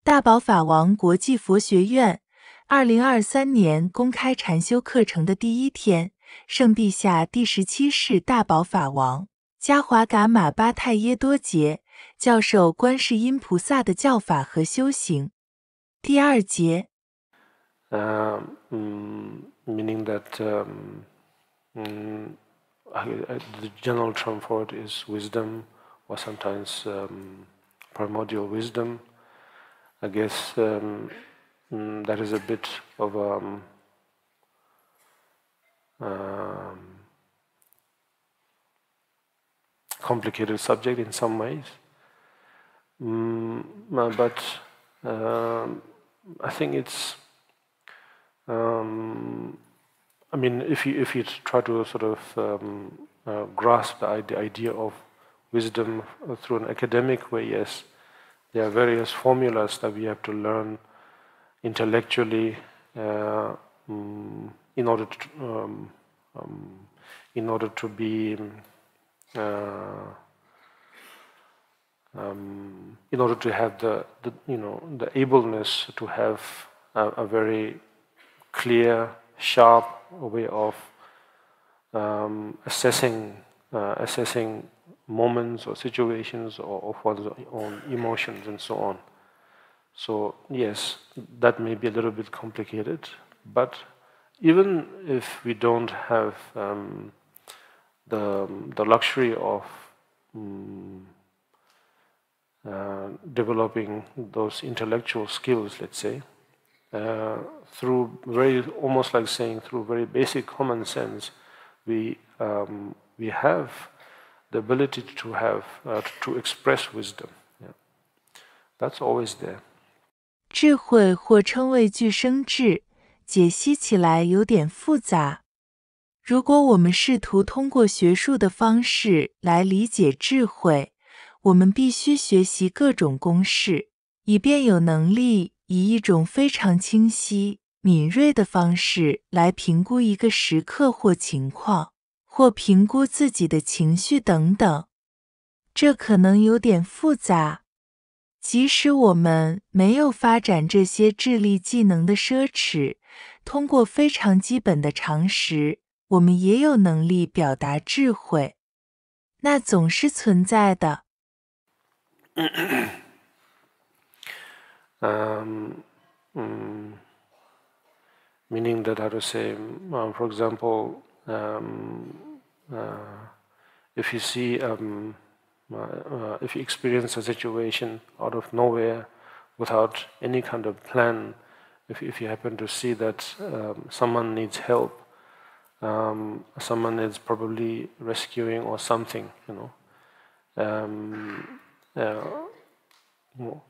大宝法王国际佛学院2023年公开禅修课程的第一天，圣陛下第17世大宝法王嘉华噶玛巴泰耶多杰教授观世音菩萨的教法和修行。第二节。Meaning that the general term for it is wisdom, or sometimes primordial wisdom. I guess that is a bit of a complicated subject in some ways, but I think it's I mean, if you try to sort of grasp the idea of wisdom through an academic way, yes, there are various formulas that we have to learn intellectually in order to be in order to have the ableness to have a very clear, sharp way of assessing moments or situations or of one's own emotions and so on. So yes, that may be a little bit complicated, but even if we don't have the luxury of developing those intellectual skills, let's say, through almost like saying through very basic common sense, we have the ability to have to express wisdom. Yeah. That's always there. 智慧或称为具生智，解析起来有点复杂。如果我们试图通过学术的方式来理解智慧，我们必须学习各种公式，以便有能力以一种非常清晰、敏锐的方式来评估一个时刻或情况，或评估自己的情绪等等。这可能有点复杂。即使我们没有发展这些智力技能的奢侈，通过非常基本的常识，我们也有能力表达智慧。那总是存在的。Meaning that, how to say, for example, if you see, if you experience a situation out of nowhere without any kind of plan, if you happen to see that someone needs help, someone is probably rescuing or something,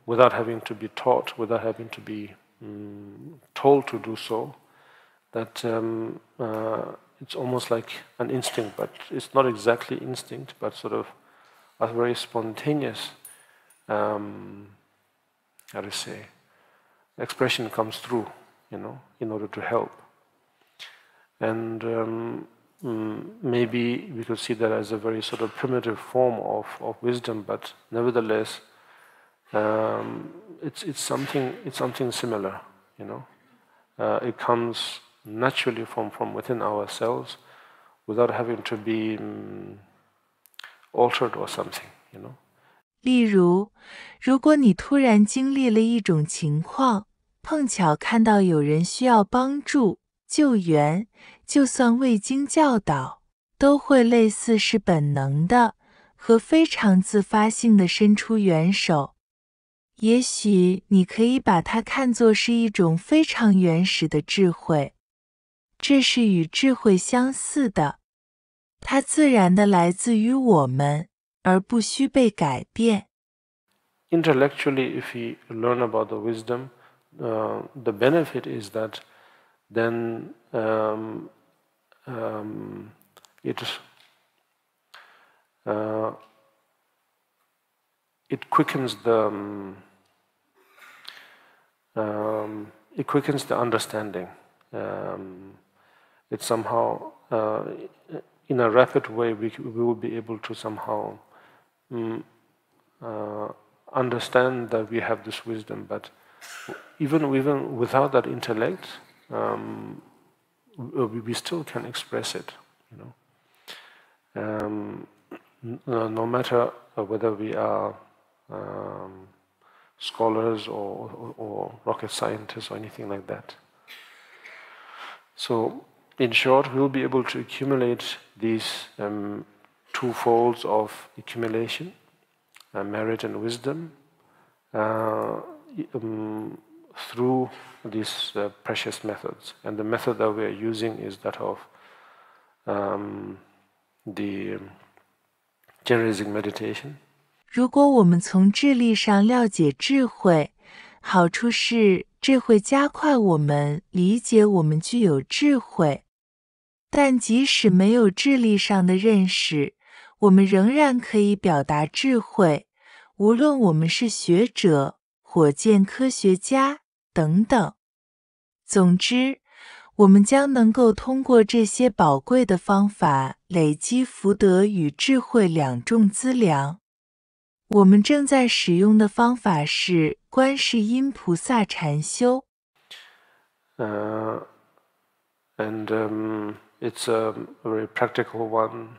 without having to be taught, without having to be told to do so, that it's almost like an instinct, but it's not exactly instinct, but sort of a very spontaneous, how to say, expression comes through, in order to help. And maybe we could see that as a very sort of primitive form of wisdom, but nevertheless, it's something similar, it comes naturally from within ourselves, without having to be altered or something, 例如，如果你突然经历了一种情况，碰巧看到有人需要帮助、救援，就算未经教导，都会类似是本能的和非常自发性的伸出援手。也许你可以把它看作是一种非常原始的智慧，这是与智慧相似的，它自然地来自于我们，而不需被改变。Intellectually, if we learn about the wisdom, the benefit is that then it quickens the understanding. It somehow, in a rapid way, we will be able to somehow understand that we have this wisdom, but even without that intellect, we still can express it, no matter whether we are scholars or rocket scientists or anything like that. So, in short, we'll be able to accumulate these two folds of accumulation, merit and wisdom, through these precious methods. And the method that we are using is that of the generalizing meditation. 如果我们从智力上了解智慧，好处是这会加快我们理解我们具有智慧。但即使没有智力上的认识，我们仍然可以表达智慧，无论我们是学者、火箭科学家等等。总之，我们将能够通过这些宝贵的方法累积福德与智慧两种资粮。我们正在使用的方法是观世音菩萨禅修。It's a very practical one,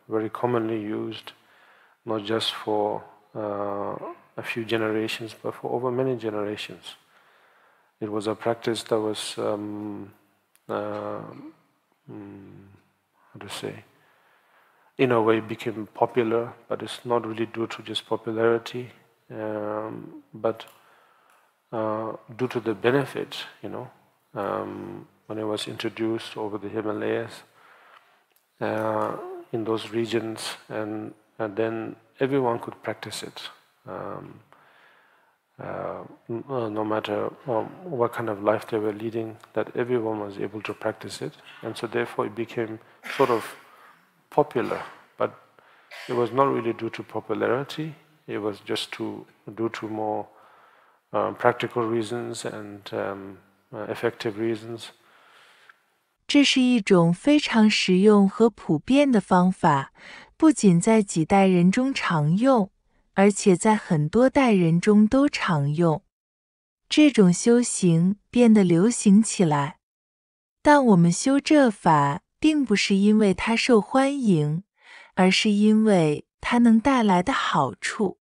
very commonly used, not just for a few generations, but for over many generations. It was a practice that was, how to say, in a way became popular, but it's not really due to just popularity, but due to the benefit, when it was introduced over the Himalayas, in those regions, and then everyone could practice it, no matter what kind of life they were leading, that everyone was able to practice it, and so therefore it became sort of popular, but it was not really due to popularity, it was just due to more practical reasons and effective reasons. 这是一种非常实用和普遍的方法，不仅在几代人中常用，而且在很多代人中都常用。这种修行变得流行起来。但我们修这法，并不是因为它受欢迎，而是因为它能带来的好处。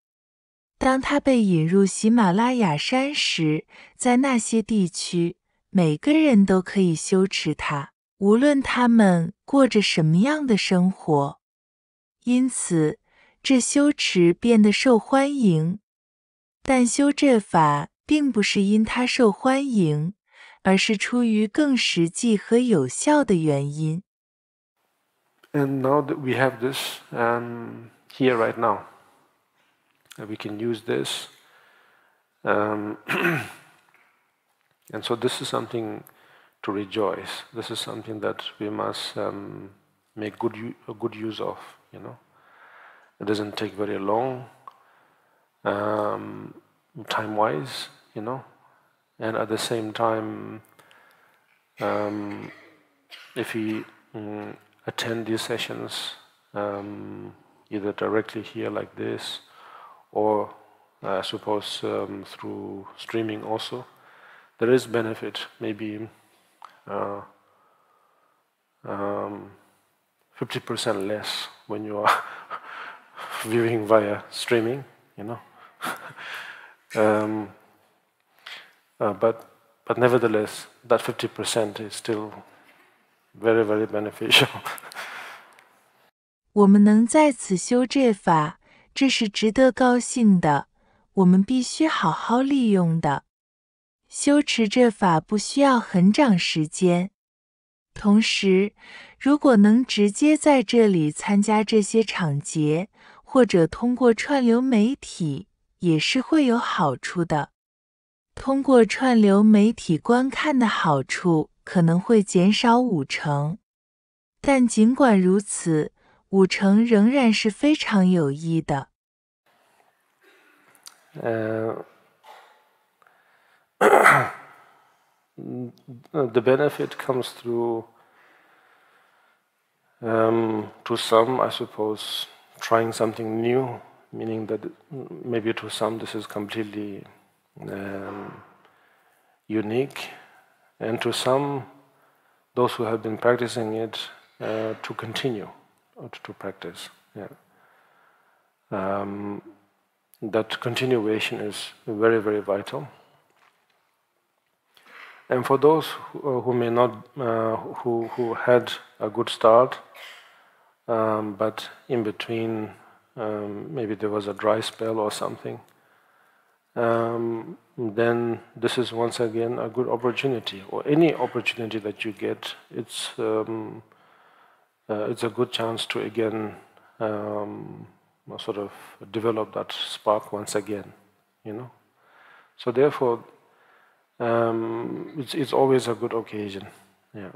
当它被引入喜马拉雅山时，在那些地区，每个人都可以修持它，无论他们过着什么样的生活。因此，这修持变得受欢迎。但修这法并不是因它受欢迎，而是出于更实际和有效的原因。And now that we have this here right now, we can use this, and so this is something to rejoice. This is something that we must make a good use of. It doesn't take very long, time-wise, and at the same time, if we attend these sessions, either directly here like this, or I suppose through streaming also, there is benefit, maybe 50% less when you are viewing via streaming, but nevertheless, that 50% is still very, very beneficial. 我们能在此修这法，这是值得高兴的，我们必须好好利用的。修持这法不需要很长时间。同时，如果能直接在这里参加这些场节，或者通过串流媒体，也是会有好处的。通过串流媒体观看的好处可能会减少50%，但尽管如此，50%仍然是非常有益的。The benefit comes through, to some, I suppose, trying something new, meaning that maybe to some this is completely unique, and to some, those who have been practicing it, to continue to practice. Yeah. That continuation is very, very vital. And for those who may not, who had a good start, but in between, maybe there was a dry spell or something, then this is once again a good opportunity, or any opportunity that you get. It's a good chance to again sort of develop that spark once again, you know. So therefore, it's always a good occasion, yeah.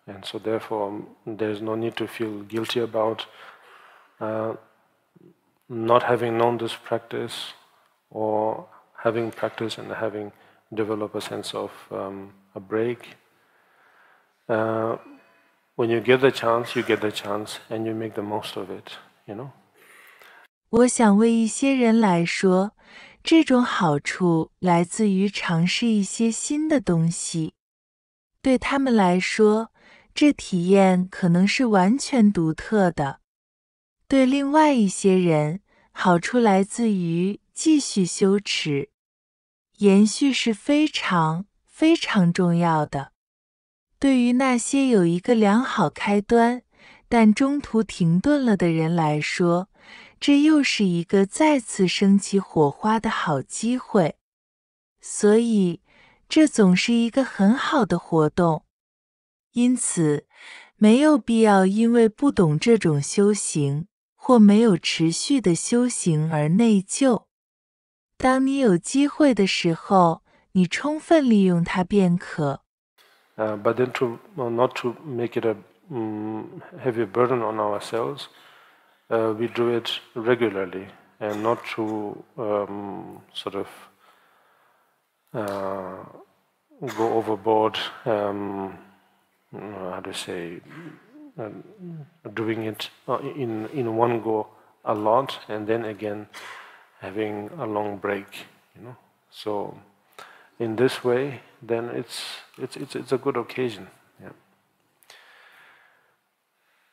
And so therefore, there's no need to feel guilty about not having known this practice, or having practiced and having developed a sense of a break. When you get the chance, you get the chance, and you make the most of it, you know. 我想为一些人来说，这种好处来自于尝试一些新的东西。对他们来说，这体验可能是完全独特的。对另外一些人，好处来自于继续修持。延续是非常非常重要的。对于那些有一个良好开端，但中途停顿了的人来说，这又是一个再次升起火花的好机会。所以，这总是一个很好的活动。因此，没有必要因为不懂这种修行，或没有持续的修行而内疚。当你有机会的时候，你充分利用它便可。But then not to make it a heavy burden on ourselves, we do it regularly, and not to sort of go overboard. How to say, doing it in one go a lot, and then again having a long break, you know. So in this way, then it's a good occasion, yeah.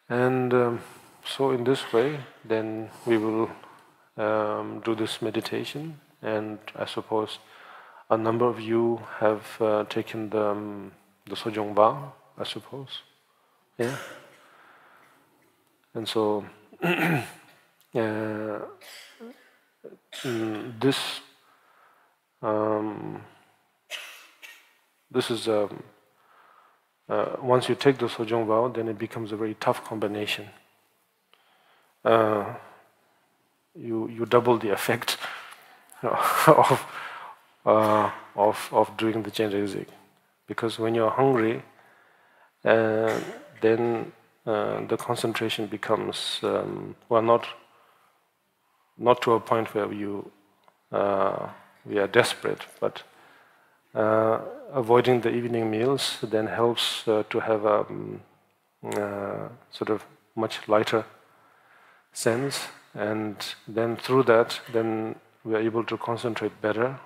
And so in this way, then we will do this meditation, and I suppose a number of you have taken the Sojong vow, I suppose, yeah. And so this is once you take the Sojong vow, then it becomes a very tough combination. You double the effect of doing the Chenrezig, because when you're hungry, then the concentration becomes not to a point where we are desperate, but avoiding the evening meals then helps to have a sort of much lighter sense, and then through that, then we are able to concentrate better.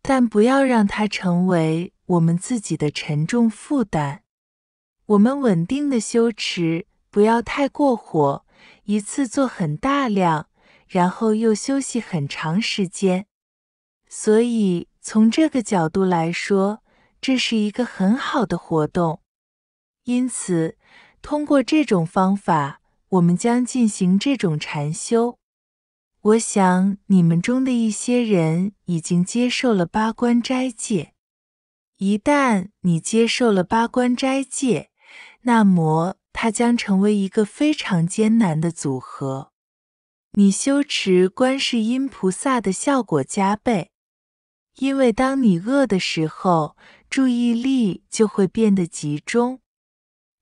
但不要让它成为我们自己的沉重负担。我们稳定的修持，不要太过火，一次做很大量，然后又休息很长时间。所以从这个角度来说，这是一个很好的活动。因此，通过这种方法，我们将进行这种禅修。我想你们中的一些人已经接受了八关斋戒。一旦你接受了八关斋戒，那么它将成为一个非常艰难的组合。你修持观世音菩萨的效果加倍，因为当你饿的时候，注意力就会变得集中，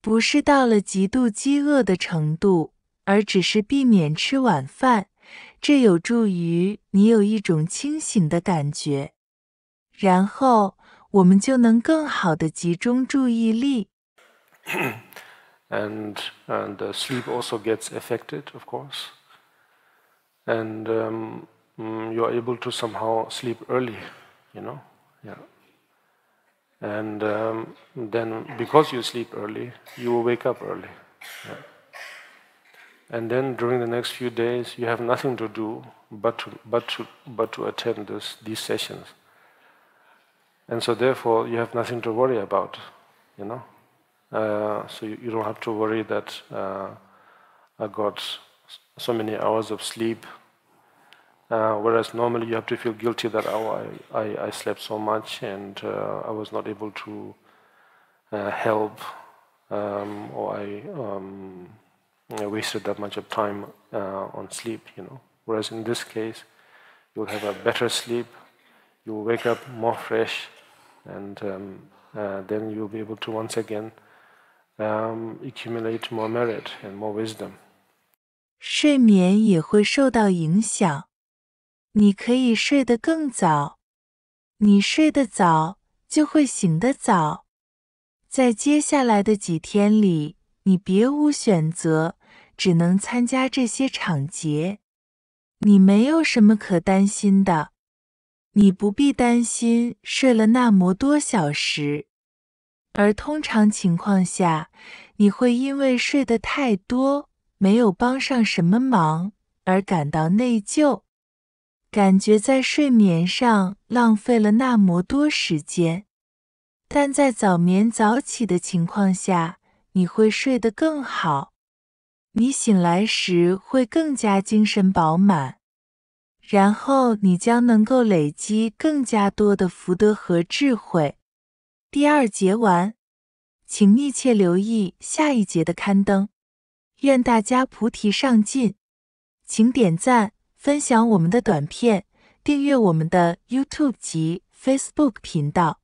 不是到了极度饥饿的程度，而只是避免吃晚饭，这有助于你有一种清醒的感觉，然后我们就能更好地集中注意力。And the sleep also gets affected, of course. and you're able to somehow sleep early, yeah. And then because you sleep early, you will wake up early. Yeah. And then during the next few days, you have nothing to do but to attend these sessions. And so therefore, you have nothing to worry about, So you don't have to worry that I got so many hours of sleep. Whereas normally you have to feel guilty that I slept so much and I was not able to help, or I wasted that much of time on sleep, Whereas in this case, you'll have a better sleep, you'll wake up more fresh, and then you'll be able to once again accumulate more merit and more wisdom. 睡眠也会受到影响。你可以睡得更早，你睡得早就会醒得早。在接下来的几天里，你别无选择，只能参加这些场节。你没有什么可担心的，你不必担心睡了那么多小时。而通常情况下，你会因为睡得太多，没有帮上什么忙，而感到内疚。感觉在睡眠上浪费了那么多时间，但在早眠早起的情况下，你会睡得更好。你醒来时会更加精神饱满，然后你将能够累积更加多的福德和智慧。第2节完，请密切留意下一节的刊登。愿大家菩提上进，请点赞。分享我们的短片，订阅我们的 YouTube 及 Facebook 频道。